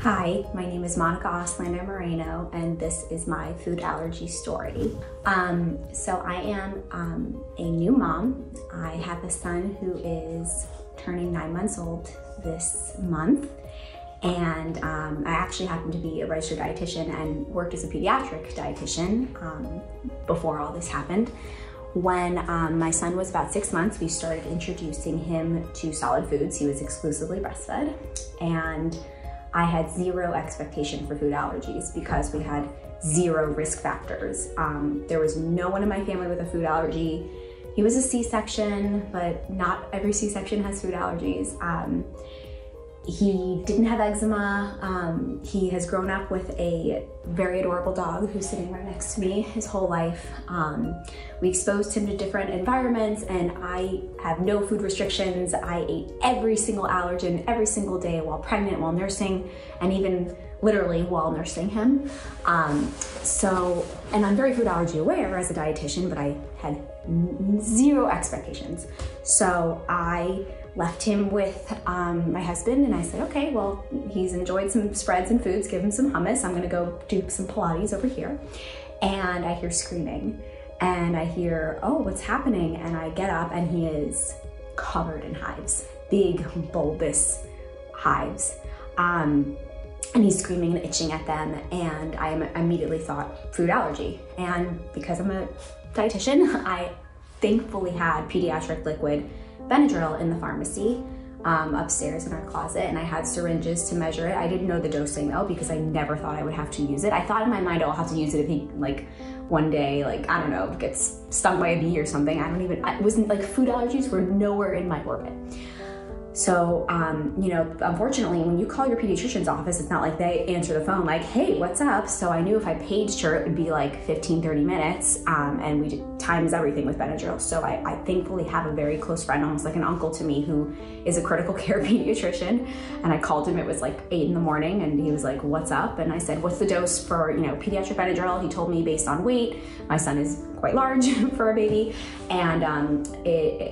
Hi, my name is Auslander Moreno, and this is my food allergy story. So I am a new mom. I have a son who is turning 9 months old this month, and I actually happen to be a registered dietitian and worked as a pediatric dietitian before all this happened. When my son was about 6 months, we started introducing him to solid foods. He was exclusively breastfed, and I had zero expectation for food allergies because we had zero risk factors. There was no one in my family with a food allergy. He was a C-section, but not every C-section has food allergies. He didn't have eczema. He has grown up with a very adorable dog who's sitting right next to me his whole life. We exposed him to different environments, and I have no food restrictions. I ate every single allergen every single day while pregnant, while nursing, and even literally while nursing him. And I'm very food allergy aware as a dietitian, but I had zero expectations. So I left him with my husband, and I said, okay, well, he's enjoyed some spreads and foods, give him some hummus. I'm gonna go do some Pilates over here. And I hear screaming, and I hear, oh, what's happening? And I get up, and he is covered in hives, big bulbous hives. And he's screaming and itching at them, and I immediately thought food allergy. And because I'm a dietitian, I thankfully had pediatric liquid Benadryl in the pharmacy upstairs in our closet, and I had syringes to measure it. I didn't know the dosing though, because I never thought I would have to use it. I thought in my mind, I'll have to use it if he, like, one day, like, I don't know, gets stung by a bee or something. It wasn't like food allergies were nowhere in my orbit. So, you know, unfortunately, when you call your pediatrician's office, it's not like they answer the phone like, hey, what's up? So I knew if I paged her, it would be like 15, 30 minutes, and we did times everything with Benadryl. So I thankfully have a very close friend, almost like an uncle to me, who is a critical care pediatrician. And I called him, it was like 8 in the morning, and he was like, what's up? And I said, what's the dose for, you know, pediatric Benadryl? He told me based on weight. My son is quite large for a baby. And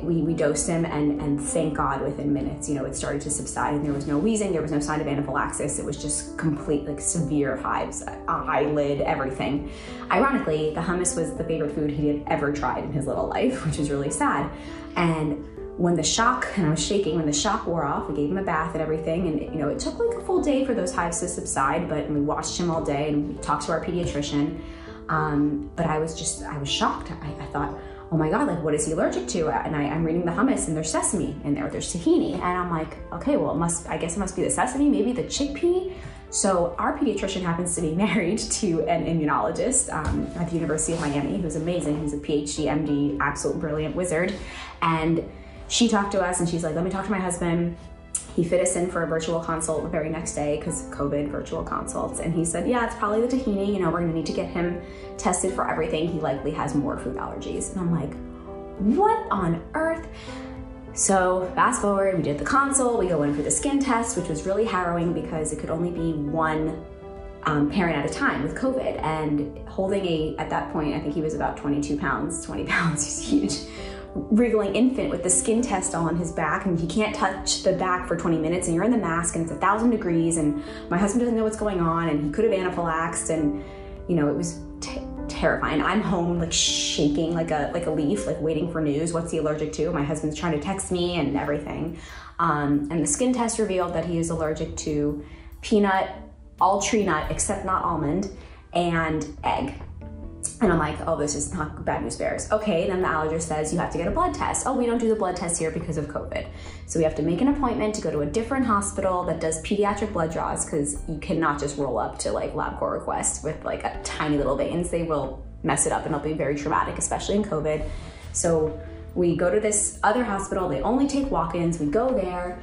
we dosed him, and thank God within minutes, you know, it started to subside, and there was no wheezing, there was no sign of anaphylaxis. It was just complete, like, severe hives, eyelid, everything. Ironically, the hummus was the favorite food he had ever tried in his little life, which is really sad. And when the shock, and I was shaking, when the shock wore off, we gave him a bath and everything, and you know, it took like a full day for those hives to subside, but we watched him all day, and we talked to our pediatrician. But I was shocked. I thought, oh my God, like, what is he allergic to? And I'm reading the hummus, and there's sesame in there, there's tahini. And I'm like, okay, well, I guess it must be the sesame, maybe the chickpea. So our pediatrician happens to be married to an immunologist at the University of Miami, who's amazing. He's a PhD, MD, absolute brilliant wizard. And she talked to us, and she's like, let me talk to my husband. He fit us in for a virtual consult the very next day, because COVID virtual consults. And he said, yeah, it's probably the tahini. You know, we're gonna need to get him tested for everything. He likely has more food allergies. And I'm like, what on earth? So fast forward, we did the consult, we go in for the skin test, which was really harrowing because it could only be one parent at a time with COVID. And holding at that point, I think he was about 22 pounds, 20 pounds, he's huge, wriggling infant with the skin test all on his back, and he can't touch the back for 20 minutes, and you're in the mask, and it's 1,000 degrees, and my husband doesn't know what's going on, and he could have anaphylaxed, and you know, it was terrifying. I'm home, like, shaking like a leaf, like waiting for news. What's he allergic to? My husband's trying to text me and everything. And the skin test revealed that he is allergic to peanut, all tree nut except not almond, and egg. And I'm like, oh, this is not bad news bears. Okay, then the allergist says you have to get a blood test. Oh, we don't do the blood test here because of COVID. So we have to make an appointment to go to a different hospital that does pediatric blood draws, because you cannot just roll up to like LabCorp request with like a tiny little veins. They will mess it up, and it'll be very traumatic, especially in COVID. So we go to this other hospital. They only take walk-ins. We go there.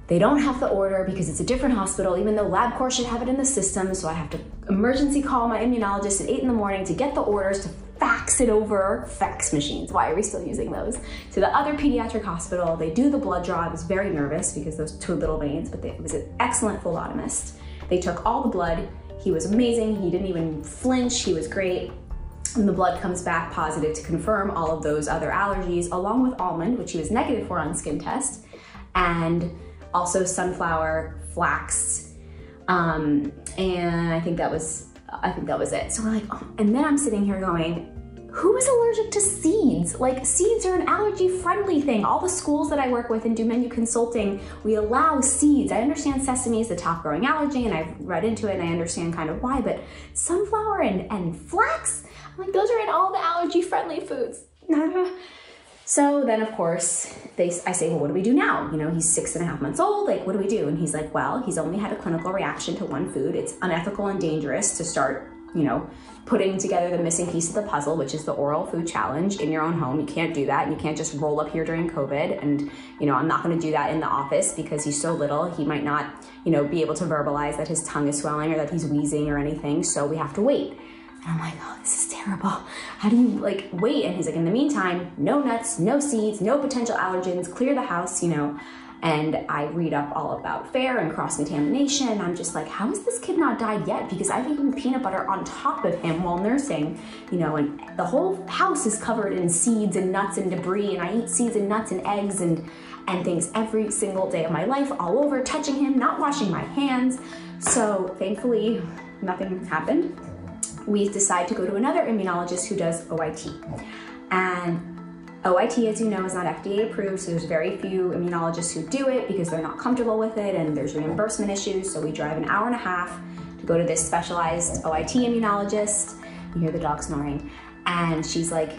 They don't have the order because it's a different hospital, even though LabCorp should have it in the system. So I have to emergency call my immunologist at 8 in the morning to get the orders, to fax it over, fax machines. Why are we still using those? To the other pediatric hospital. They do the blood draw. I was very nervous because those 2 little veins, but it was an excellent phlebotomist. They took all the blood. He was amazing. He didn't even flinch. He was great. And the blood comes back positive to confirm all of those other allergies, along with almond, which he was negative for on skin test, and also sunflower, flax, And I think that was it. So we're like, oh, and then I'm sitting here going, who is allergic to seeds? Like, seeds are an allergy-friendly thing. All the schools that I work with and do menu consulting, we allow seeds. I understand sesame is the top-growing allergy, and I've read into it, and I understand kind of why, but sunflower and flax, I'm like, those are in all the allergy-friendly foods. So then, of course, I say, well, what do we do now? You know, he's 6.5 months old. Like, what do we do? And he's like, well, he's only had a clinical reaction to one food. It's unethical and dangerous to start, you know, putting together the missing piece of the puzzle, which is the oral food challenge in your own home. You can't do that. And you can't just roll up here during COVID. And, you know, I'm not going to do that in the office because he's so little. He might not, you know, be able to verbalize that his tongue is swelling or that he's wheezing or anything. So we have to wait. And I'm like, oh, this is terrible. How do you like wait? And he's like, in the meantime, no nuts, no seeds, no potential allergens, clear the house, you know. And I read up all about FAIR and cross-contamination. And I'm just like, how has this kid not died yet? Because I've eaten peanut butter on top of him while nursing, you know, and the whole house is covered in seeds and nuts and debris. And I eat seeds and nuts and eggs and things every single day of my life, all over, touching him, not washing my hands. So thankfully, nothing happened. We decide to go to another immunologist who does OIT. And OIT, as you know, is not FDA approved, so there's very few immunologists who do it because they're not comfortable with it and there's reimbursement issues. So we drive an hour and a half to go to this specialized OIT immunologist. You hear the dog snoring. And she's like,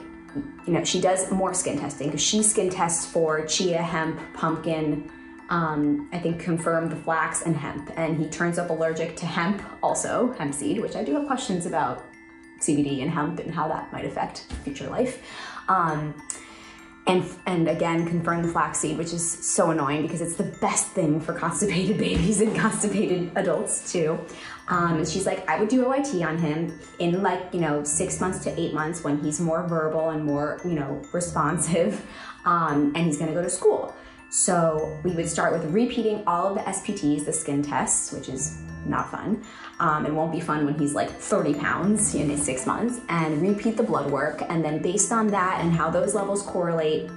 you know, she does more skin testing because she skin tests for chia, hemp, pumpkin, I think confirmed the flax and hemp, and he turns up allergic to hemp also, hemp seed, which I do have questions about CBD and hemp and how that might affect future life. And again, confirmed the flaxseed, which is so annoying because it's the best thing for constipated babies and constipated adults too. And she's like, I would do OIT on him in like, you know, 6 months to 8 months when he's more verbal and more, you know, responsive, and he's gonna go to school. So we would start with repeating all of the SPTs, the skin tests, which is not fun. It won't be fun when he's like 30 pounds in his 6 months, and repeat the blood work. And then based on that and how those levels correlate,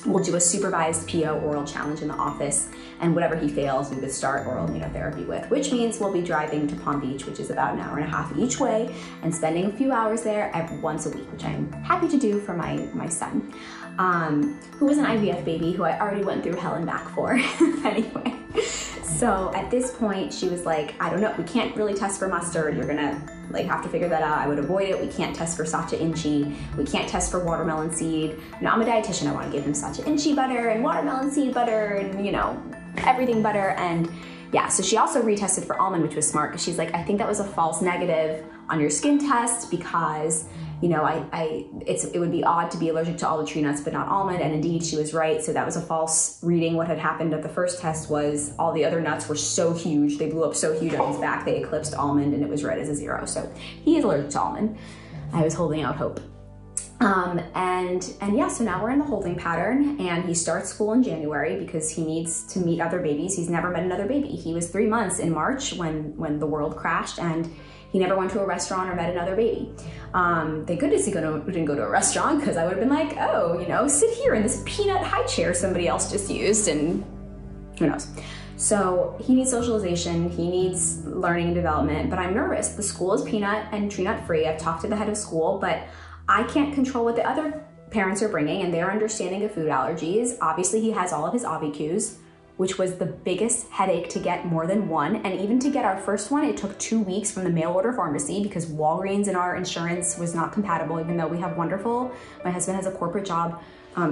we'll do a supervised PO oral challenge in the office, and whatever he fails, we would start oral immunotherapy with, which means we'll be driving to Palm Beach, which is about an hour and a half each way, and spending a few hours there once a week, which I'm happy to do for my son, who was an IVF baby, who I already went through hell and back for anyway. So at this point, she was like, I don't know, we can't really test for mustard. You're gonna like have to figure that out. I would avoid it. We can't test for sacha inchi. We can't test for watermelon seed. Now I'm a dietitian. I want to give him sacha inchi butter and watermelon seed butter and, you know, everything butter. And yeah, so she also retested for almond, which was smart because she's like, I think that was a false negative on your skin test because, you know, it would be odd to be allergic to all the tree nuts but not almond, and indeed she was right. So that was a false reading. What had happened at the first test was all the other nuts were so huge, they blew up so huge on his back, they eclipsed almond, and it was read as a 0. So he is allergic to almond. I was holding out hope. And yeah, so now we're in the holding pattern, and he starts school in January because he needs to meet other babies. He's never met another baby. He was 3 months in March when the world crashed, and he never went to a restaurant or met another baby. Thank goodness he didn't go to a restaurant, because I would have been like, oh, you know, sit here in this peanut high chair somebody else just used, and who knows. So he needs socialization, he needs learning and development, but I'm nervous. The school is peanut and tree nut free. I've talked to the head of school, but I can't control what the other parents are bringing and their understanding of food allergies. Obviously he has all of his OBQs, which was the biggest headache to get more than one. And even to get our first one, it took 2 weeks from the mail order pharmacy because Walgreens and our insurance was not compatible, even though we have wonderful, my husband has a corporate job,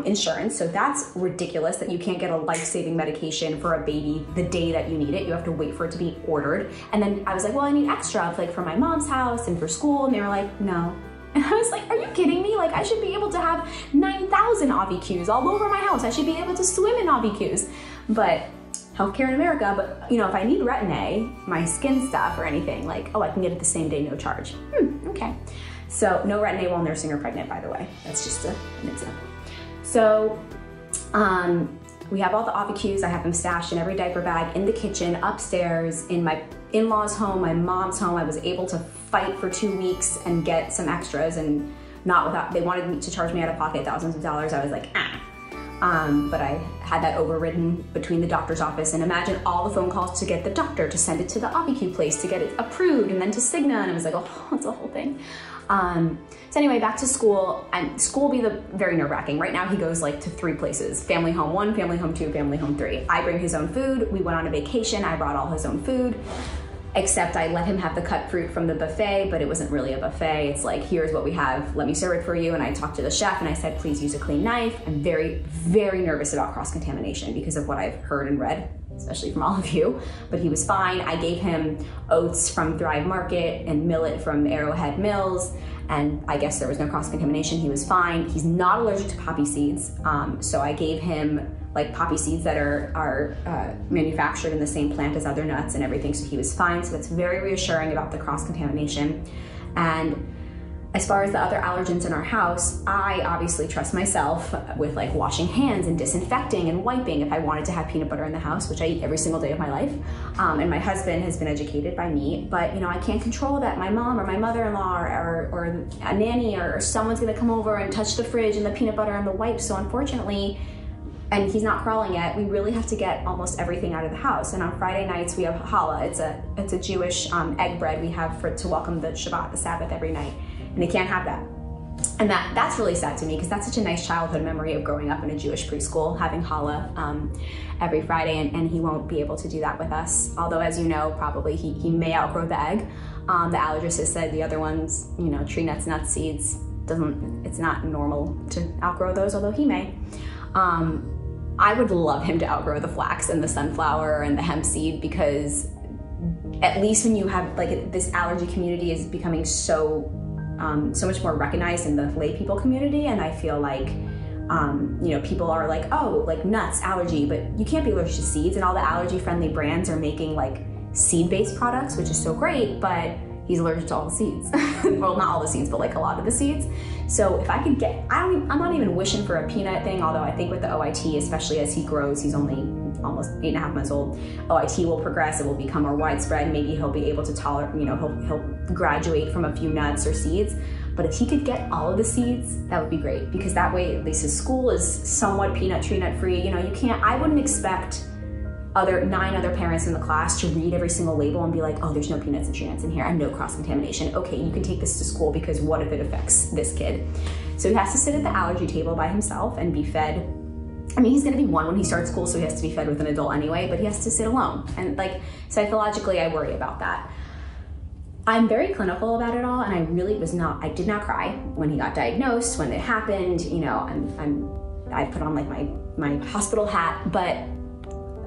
insurance. So that's ridiculous that you can't get a life-saving medication for a baby the day that you need it. You have to wait for it to be ordered. And then I was like, well, I need extra, like for my mom's house and for school. And they were like, no. And I was like, are you kidding me? Like, I should be able to have 9,000 OBQs all over my house. I should be able to swim in OBQs. But healthcare in America, but you know, if I need Retin-A, my skin stuff or anything, like, oh, I can get it the same day, no charge. Okay. So no Retin-A while nursing or pregnant, by the way. That's just an example. So we have all the OBQs. I have them stashed in every diaper bag in the kitchen, upstairs, in my in-laws' home, my mom's home. I was able to fight for 2 weeks and get some extras, and not without, they wanted me to charge me out of pocket thousands of dollars. I was like, ah. but I had that overridden between the doctor's office, and imagine all the phone calls to get the doctor to send it to the OPQ place to get it approved, and then to Cigna, and it was like, oh, it's a whole thing. So anyway, back to school, and school will be very nerve-wracking. Right now he goes like to 3 places: family home 1, family home 2, family home 3. I bring his own food. We went on a vacation. I brought all his own food, except I let him have the cut fruit from the buffet, but it wasn't really a buffet. It's like, here's what we have, let me serve it for you. And I talked to the chef and I said, please use a clean knife. I'm very, very nervous about cross-contamination because of what I've heard and read, especially from all of you, but he was fine. I gave him oats from Thrive Market and millet from Arrowhead Mills, and I guess there was no cross-contamination. He was fine. He's not allergic to poppy seeds, so I gave him like poppy seeds that are manufactured in the same plant as other nuts and everything, so he was fine. So that's very reassuring about the cross-contamination. And as far as the other allergens in our house, I obviously trust myself with like washing hands and disinfecting and wiping if I wanted to have peanut butter in the house, which I eat every single day of my life. And my husband has been educated by me, but you know, I can't control that. My mom or my mother-in-law or a nanny or someone's gonna come over and touch the fridge and the peanut butter and the wipes. So unfortunately, and he's not crawling yet, we really have to get almost everything out of the house. And on Friday nights we have challah. It's a Jewish egg bread we have to welcome the Shabbat, the Sabbath, every night. And he can't have that. And that's really sad to me because that's such a nice childhood memory of growing up in a Jewish preschool, having challah every Friday, and he won't be able to do that with us. Although, as you know, probably he may outgrow the egg. The allergist has said the other ones, you know, tree nuts, nuts, seeds, it's not normal to outgrow those, although he may. I would love him to outgrow the flax and the sunflower and the hemp seed, because at least when you have like this allergy community is becoming so much more recognized in the lay people community, and I feel like you know, people are like, oh, like nuts, allergy, but you can't be allergic to seeds, and all the allergy friendly brands are making like seed-based products, which is so great, but he's allergic to all the seeds. Well, not all the seeds, but like a lot of the seeds. So if I could get, I'm not even wishing for a peanut thing, although I think with the OIT, especially as he grows, he's only almost 8.5 months old, OIT will progress, it will become more widespread. Maybe he'll be able to tolerate, you know, he'll graduate from a few nuts or seeds. But if he could get all of the seeds, that would be great, because that way at least his school is somewhat peanut, tree nut free. You know, I wouldn't expect 9 other parents in the class to read every single label and be like, oh, there's no peanuts and tree nuts in here and no cross-contamination. Okay, you can take this to school because what if it affects this kid? So he has to sit at the allergy table by himself and be fed. I mean, he's gonna be 1 when he starts school, so he has to be fed with an adult anyway, but he has to sit alone. And like, psychologically, I worry about that. I'm very clinical about it all, and I did not cry when he got diagnosed, when it happened. You know, I put on like my hospital hat, but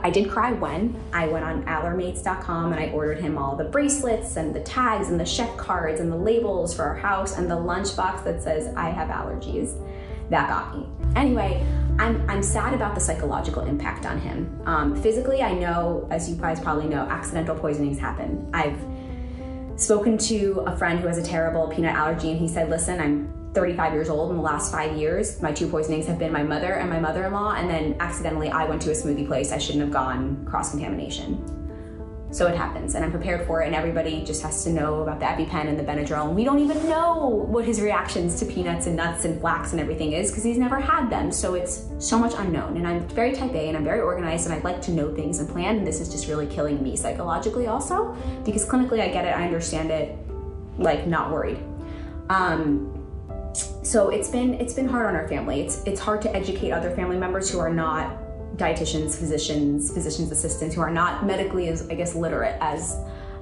I did cry when I went on allermates.com and I ordered him all the bracelets and the tags and the chef cards and the labels for our house and the lunchbox that says I have allergies. That got me. Anyway, I'm sad about the psychological impact on him. Physically, I know, as you guys probably know, accidental poisonings happen. I've spoken to a friend who has a terrible peanut allergy, and he said, listen, I'm 35 years old. In the last 5 years, my 2 poisonings have been my mother and my mother-in-law, and then accidentally I went to a smoothie place I shouldn't have gone, cross-contamination. So it happens, and I'm prepared for it, and everybody just has to know about the EpiPen and the Benadryl, and we don't even know what his reactions to peanuts and nuts and flax and everything is, because he's never had them, so it's so much unknown. And I'm very type A, and I'm very organized, and I'd like to know things and plan, and this is just really killing me psychologically also, because clinically I get it, I understand it, like, not worried. So it's been hard on our family. It's hard to educate other family members who are not dietitians, physicians assistants, who are not medically as, I guess, literate as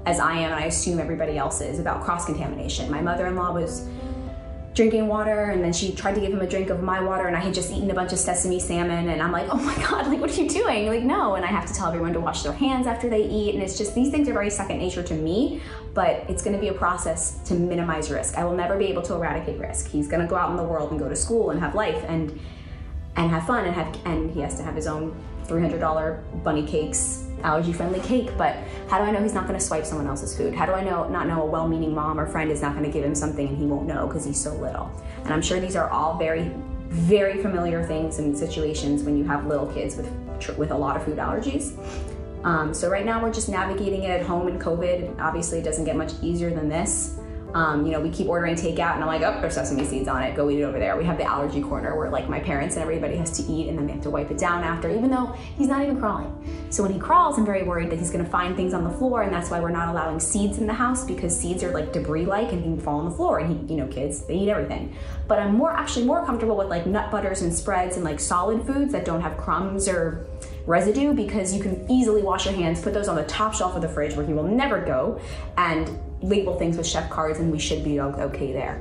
I am, and I assume everybody else is, about cross-contamination. My mother-in-law was drinking water, and then she tried to give him a drink of my water, and I had just eaten a bunch of sesame salmon, and I'm like, oh my God, like, what are you doing? Like, no, and I have to tell everyone to wash their hands after they eat, and it's just, these things are very second nature to me, but it's gonna be a process to minimize risk. I will never be able to eradicate risk. He's gonna go out in the world and go to school and have life and have fun, and he has to have his own $300 bunny cakes, allergy-friendly cake, but how do I know he's not gonna swipe someone else's food? How do I not know a well-meaning mom or friend is not gonna give him something and he won't know because he's so little? And I'm sure these are all very, very familiar things and situations when you have little kids with a lot of food allergies. So right now we're just navigating it at home in COVID. Obviously it doesn't get much easier than this. You know, we keep ordering takeout and I'm like, oh, there's sesame seeds on it, go eat it over there. We have the allergy corner where like my parents and everybody has to eat and then they have to wipe it down after, even though he's not even crawling. So when he crawls, I'm very worried that he's gonna find things on the floor, and that's why we're not allowing seeds in the house, because seeds are like debris-like and can fall on the floor, and you know, kids, they eat everything. But I'm actually more comfortable with like nut butters and spreads and like solid foods that don't have crumbs or residue, because you can easily wash your hands, put those on the top shelf of the fridge where he will never go, and label things with chef cards, and we should be okay there.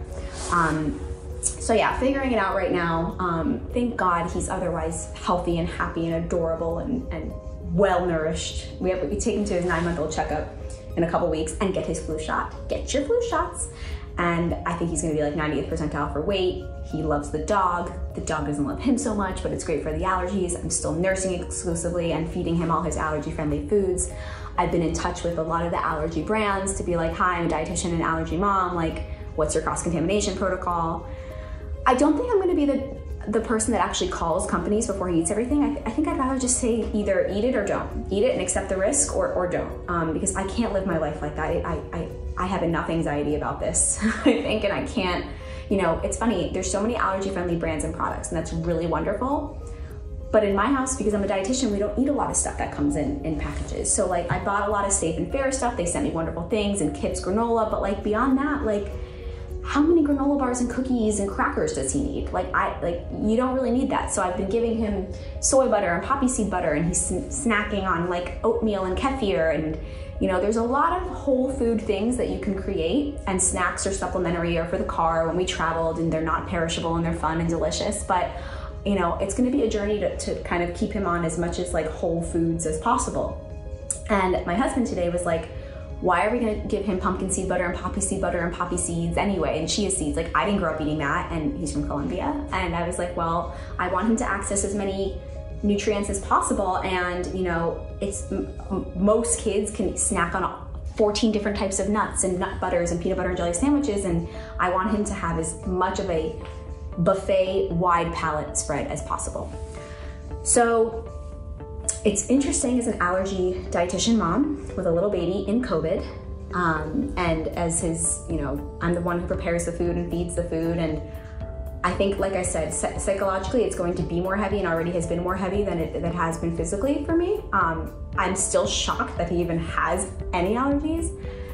So yeah, figuring it out right now. Thank God he's otherwise healthy and happy and adorable and well-nourished. We take him to his 9-month-old checkup in a couple weeks and get his flu shot. Get your flu shots. And I think he's gonna be like 90th percentile for weight. He loves the dog. The dog doesn't love him so much, but it's great for the allergies. I'm still nursing exclusively and feeding him all his allergy-friendly foods. I've been in touch with a lot of the allergy brands to be like, hi, I'm a dietitian and allergy mom. Like, what's your cross-contamination protocol? I don't think I'm gonna be the person that actually calls companies before he eats everything. I think I'd rather just say either eat it or don't. Eat it and accept the risk, or don't, because I can't live my life like that. I have enough anxiety about this, I think, and I can't, you know, it's funny, there's so many allergy-friendly brands and products, and that's really wonderful. But in my house, because I'm a dietitian, we don't eat a lot of stuff that comes in packages. So like, I bought a lot of safe and fair stuff. They sent me wonderful things and Kip's granola, but like beyond that, like, how many granola bars and cookies and crackers does he need? Like, you don't really need that. So I've been giving him soy butter and poppy seed butter, and he's snacking on like oatmeal and kefir, and you know, there's a lot of whole food things that you can create, and snacks are supplementary or for the car when we traveled, and they're not perishable and they're fun and delicious. But you know, it's gonna be a journey to kind of keep him on as much as like whole foods as possible. And my husband today was like, why are we gonna give him pumpkin seed butter and poppy seed butter and poppy seeds anyway, and chia seeds? Like, I didn't grow up eating that, and he's from Colombia. And I was like, well, I want him to access as many nutrients as possible. And you know, most kids can snack on 14 different types of nuts and nut butters and peanut butter and jelly sandwiches, and I want him to have as much of a buffet wide palette spread as possible. So it's interesting as an allergy dietitian mom with a little baby in COVID, and as his, you know, I'm the one who prepares the food and feeds the food, and I think, like I said, psychologically it's going to be more heavy, and already has been more heavy than it has been physically for me. I'm still shocked that he even has any allergies,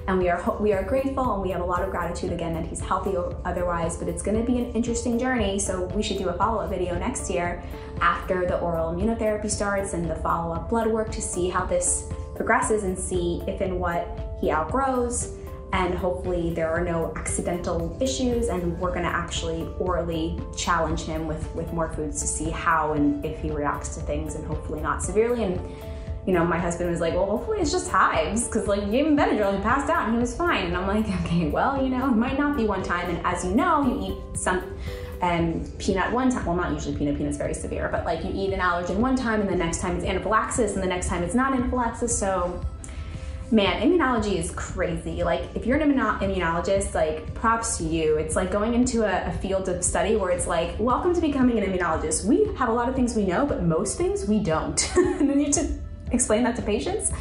and we are grateful, and we have a lot of gratitude again that he's healthy otherwise, but it's gonna be an interesting journey. So we should do a follow-up video next year after the oral immunotherapy starts and the follow-up blood work to see how this progresses and see if and what he outgrows. And hopefully there are no accidental issues, and we're gonna actually orally challenge him with more foods to see how and if he reacts to things, and hopefully not severely. And you know, my husband was like, well, hopefully it's just hives, because like you gave him Benadryl, he passed out and he was fine. And I'm like, okay, well, you know, it might not be one time. And as you know, you eat some peanut one time, well, not usually peanut's very severe, but like you eat an allergen one time and the next time it's anaphylaxis and the next time it's not anaphylaxis. So man, immunology is crazy. Like if you're an immunologist, like props to you. It's like going into a field of study where it's like, welcome to becoming an immunologist. We have a lot of things we know, but most things we don't. And then you have to explain that to patients.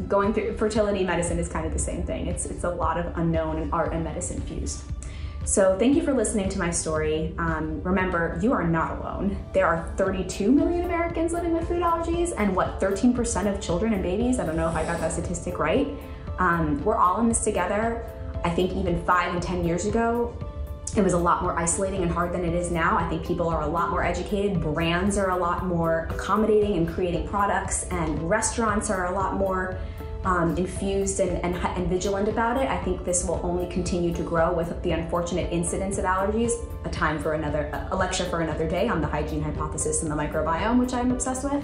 Going through fertility medicine is kind of the same thing. It's a lot of unknown and art and medicine fused. So thank you for listening to my story. Remember, you are not alone. There are 32 million Americans living with food allergies, and what, 13% of children and babies? I don't know if I got that statistic right. We're all in this together. I think even 5 and 10 years ago, it was a lot more isolating and hard than it is now. I think people are a lot more educated. Brands are a lot more accommodating and creating products, and restaurants are a lot more infused and vigilant about it. I think this will only continue to grow with the unfortunate incidence of allergies. A lecture for another day on the hygiene hypothesis and the microbiome, which I'm obsessed with.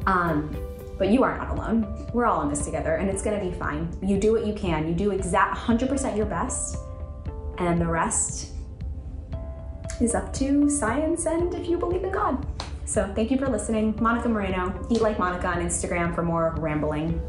But you are not alone. We're all in this together, and it's gonna be fine. You do what you can. You do 100% your best, and the rest is up to science and if you believe in God. So thank you for listening. Monica Moreno, Eat Like Monica on Instagram for more rambling.